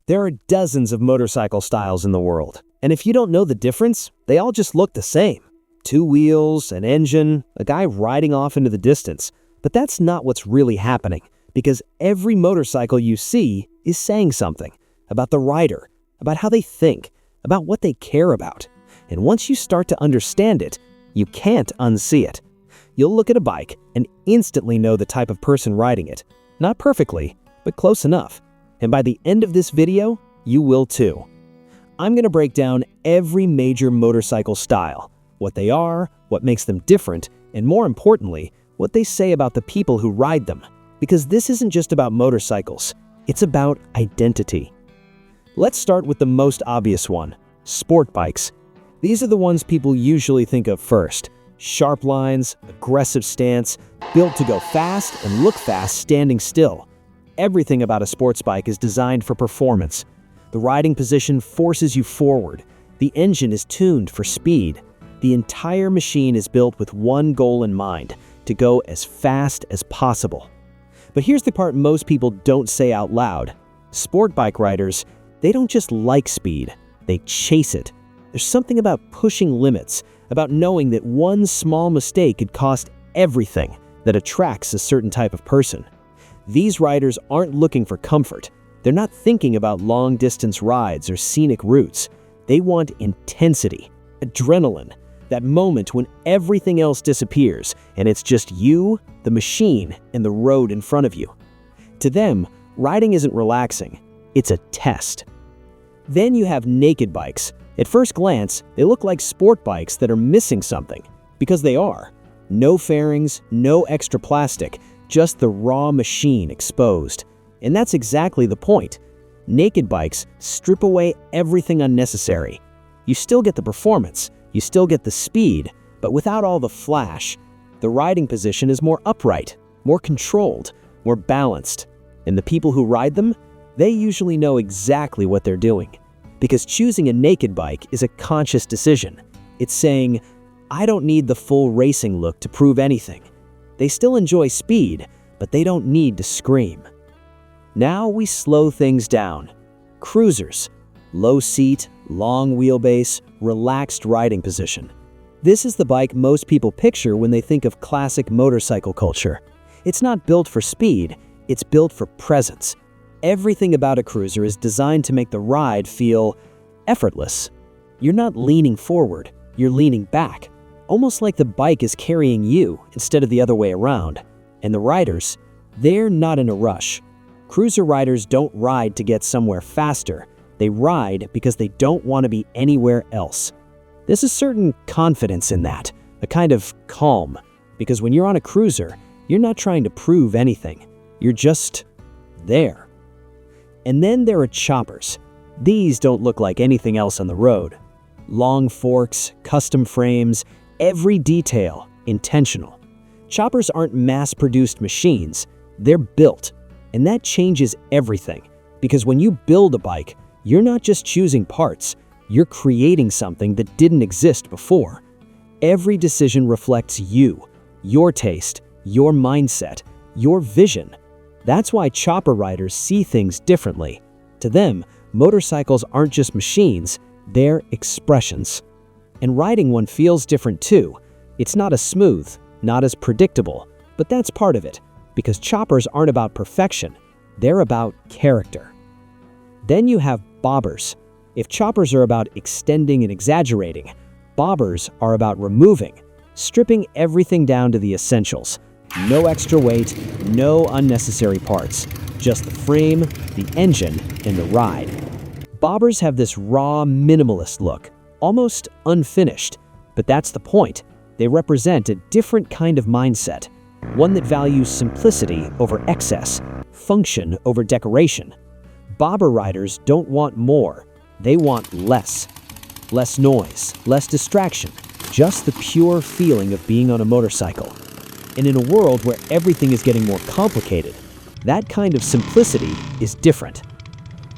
There are dozens of motorcycle styles in the world, and if you don't know the difference, they all just look the same. Two wheels, an engine, a guy riding off into the distance. But that's not what's really happening, because every motorcycle you see is saying something about the rider, about how they think, about what they care about. And once you start to understand it, you can't unsee it. You'll look at a bike and instantly know the type of person riding it. Not perfectly, but close enough. And by the end of this video, you will too. I'm going to break down every major motorcycle style, what they are, what makes them different, and more importantly, what they say about the people who ride them. Because this isn't just about motorcycles, it's about identity. Let's start with the most obvious one, sport bikes. These are the ones people usually think of first. Sharp lines, aggressive stance, built to go fast and look fast standing still. Everything about a sports bike is designed for performance. The riding position forces you forward. The engine is tuned for speed. The entire machine is built with one goal in mind, to go as fast as possible. But here's the part most people don't say out loud. Sport bike riders, they don't just like speed, they chase it. There's something about pushing limits, about knowing that one small mistake could cost everything, that attracts a certain type of person. These riders aren't looking for comfort. They're not thinking about long-distance rides or scenic routes. They want intensity, adrenaline, that moment when everything else disappears and it's just you, the machine, and the road in front of you. To them, riding isn't relaxing, it's a test. Then you have naked bikes. At first glance, they look like sport bikes that are missing something, because they are. No fairings, no extra plastic, just the raw machine exposed. And that's exactly the point. Naked bikes strip away everything unnecessary. You still get the performance, you still get the speed, but without all the flash. The riding position is more upright, more controlled, more balanced. And the people who ride them, they usually know exactly what they're doing. Because choosing a naked bike is a conscious decision. It's saying, I don't need the full racing look to prove anything. They still enjoy speed, but they don't need to scream. Now we slow things down. Cruisers. Low seat, long wheelbase, relaxed riding position. This is the bike most people picture when they think of classic motorcycle culture. It's not built for speed, it's built for presence. Everything about a cruiser is designed to make the ride feel effortless. You're not leaning forward, you're leaning back. Almost like the bike is carrying you instead of the other way around. And the riders, they're not in a rush. Cruiser riders don't ride to get somewhere faster. They ride because they don't want to be anywhere else. There's a certain confidence in that, a kind of calm. Because when you're on a cruiser, you're not trying to prove anything. You're just there. And then there are choppers. These don't look like anything else on the road. Long forks, custom frames, every detail intentional. Choppers aren't mass-produced machines, they're built. And that changes everything, because when you build a bike, you're not just choosing parts, you're creating something that didn't exist before. Every decision reflects you, your taste, your mindset, your vision. That's why chopper riders see things differently. To them, motorcycles aren't just machines, they're expressions. And riding one feels different too. It's not as smooth, not as predictable, but that's part of it, because choppers aren't about perfection, they're about character. Then you have bobbers. If choppers are about extending and exaggerating, bobbers are about removing, stripping everything down to the essentials. No extra weight, no unnecessary parts, just the frame, the engine, and the ride. Bobbers have this raw, minimalist look, almost unfinished, but that's the point. They represent a different kind of mindset, one that values simplicity over excess, function over decoration. Bobber riders don't want more, they want less. Less noise, less distraction, just the pure feeling of being on a motorcycle. And in a world where everything is getting more complicated, that kind of simplicity is different.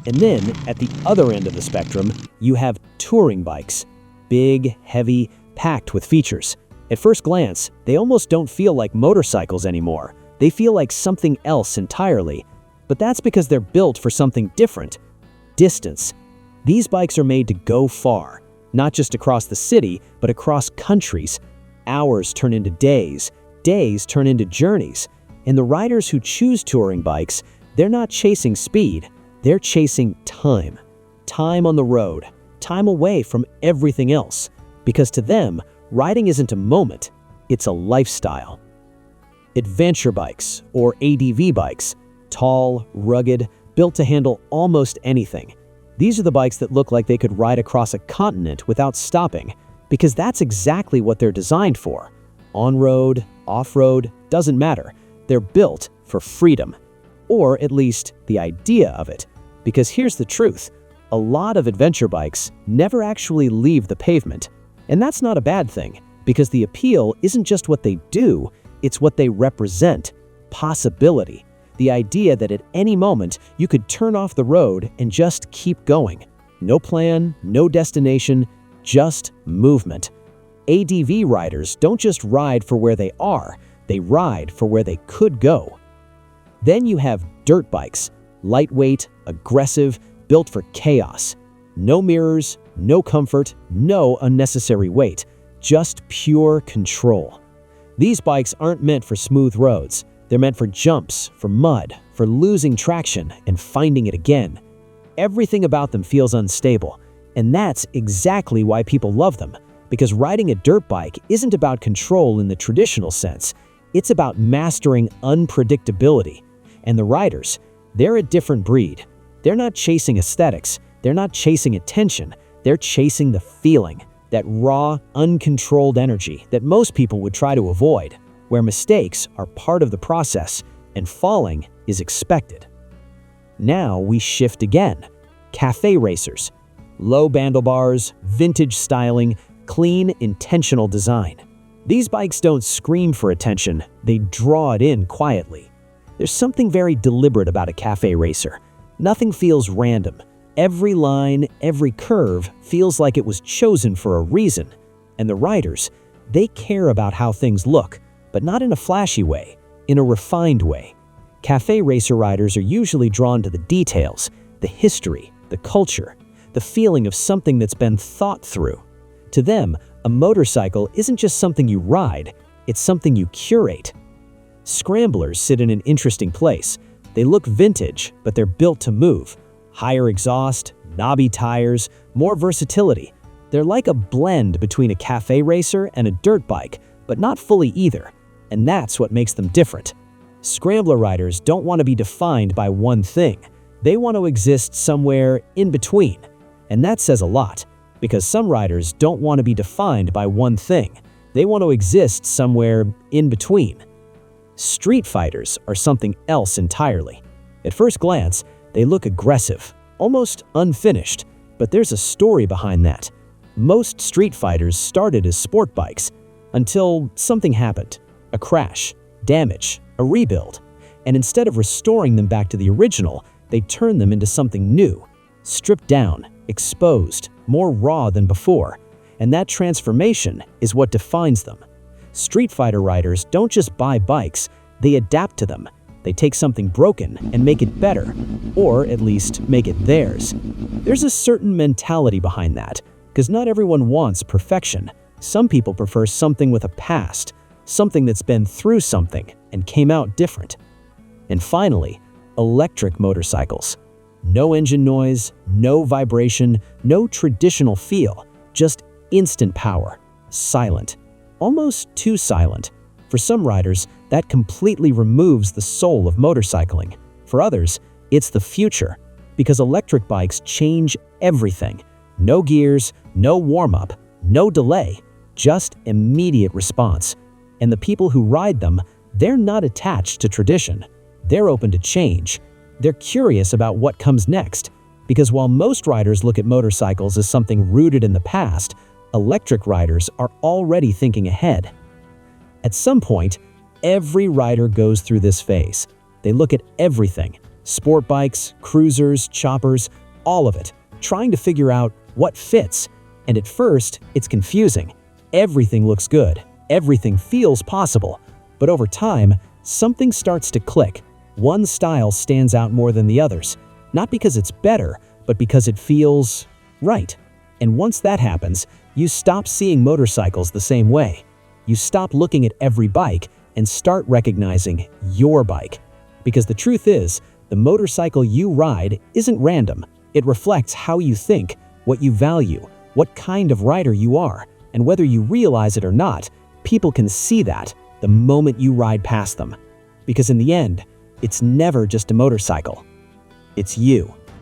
And then, at the other end of the spectrum, you have touring bikes. Big, heavy, packed with features. At first glance, they almost don't feel like motorcycles anymore. They feel like something else entirely. But that's because they're built for something different. distance. These bikes are made to go far, not just across the city, but across countries. Hours turn into days, days turn into journeys. And the riders who choose touring bikes, they're not chasing speed, they're chasing time. Time on the road, time away from everything else. Because to them, riding isn't a moment, it's a lifestyle. Adventure bikes, or ADV bikes, tall, rugged, built to handle almost anything. These are the bikes that look like they could ride across a continent without stopping, because that's exactly what they're designed for. On-road, off-road, doesn't matter. They're built for freedom. Or at least the idea of it. Because here's the truth. A lot of adventure bikes never actually leave the pavement. And that's not a bad thing, because the appeal isn't just what they do, it's what they represent. Possibility. The idea that at any moment you could turn off the road and just keep going. No plan, no destination, just movement. ADV riders don't just ride for where they are, they ride for where they could go. Then you have dirt bikes, lightweight, aggressive, built for chaos. No mirrors, no comfort, no unnecessary weight, just pure control. These bikes aren't meant for smooth roads. They're meant for jumps, for mud, for losing traction and finding it again. Everything about them feels unstable, and that's exactly why people love them. Because riding a dirt bike isn't about control in the traditional sense. It's about mastering unpredictability. And the riders, they're a different breed. They're not chasing aesthetics. They're not chasing attention. They're chasing the feeling, that raw, uncontrolled energy that most people would try to avoid, where mistakes are part of the process and falling is expected. Now we shift again. Cafe racers. Low handlebars, vintage styling, clean, intentional design. These bikes don't scream for attention, they draw it in quietly. There's something very deliberate about a cafe racer. Nothing feels random. Every line, every curve feels like it was chosen for a reason. And the riders, they care about how things look, but not in a flashy way, in a refined way. Cafe racer riders are usually drawn to the details, the history, the culture, the feeling of something that's been thought through. To them, a motorcycle isn't just something you ride, it's something you curate. Scramblers sit in an interesting place. They look vintage, but they're built to move. Higher exhaust, knobby tires, more versatility. They're like a blend between a cafe racer and a dirt bike, but not fully either. And that's what makes them different. Scrambler riders don't want to be defined by one thing. They want to exist somewhere in between. And that says a lot, because some riders don't want to be defined by one thing. They want to exist somewhere in between. Street fighters are something else entirely. At first glance, they look aggressive, almost unfinished, but there's a story behind that. Most street fighters started as sport bikes, until something happened. A crash, damage, a rebuild. And instead of restoring them back to the original, they turned them into something new. Stripped down, exposed, more raw than before. And that transformation is what defines them. Street fighter riders don't just buy bikes, they adapt to them. They take something broken and make it better, or at least make it theirs. There's a certain mentality behind that, because not everyone wants perfection. Some people prefer something with a past, something that's been through something and came out different. And finally, electric motorcycles. No engine noise, no vibration, no traditional feel, just instant power, silent, almost too silent. For some riders, that completely removes the soul of motorcycling. For others, it's the future, because electric bikes change everything. No gears, no warm-up, no delay, just immediate response. And the people who ride them, they're not attached to tradition. They're open to change. They're curious about what comes next. Because while most riders look at motorcycles as something rooted in the past, electric riders are already thinking ahead. At some point, every rider goes through this phase. They look at everything, sport bikes, cruisers, choppers, all of it, trying to figure out what fits. And at first, it's confusing. Everything looks good. Everything feels possible. But over time, something starts to click. One style stands out more than the others. Not because it's better, but because it feels right. And once that happens, you stop seeing motorcycles the same way. You stop looking at every bike and start recognizing your bike. Because the truth is, the motorcycle you ride isn't random. It reflects how you think, what you value, what kind of rider you are, and whether you realize it or not, people can see that the moment you ride past them. Because in the end, it's never just a motorcycle. It's you.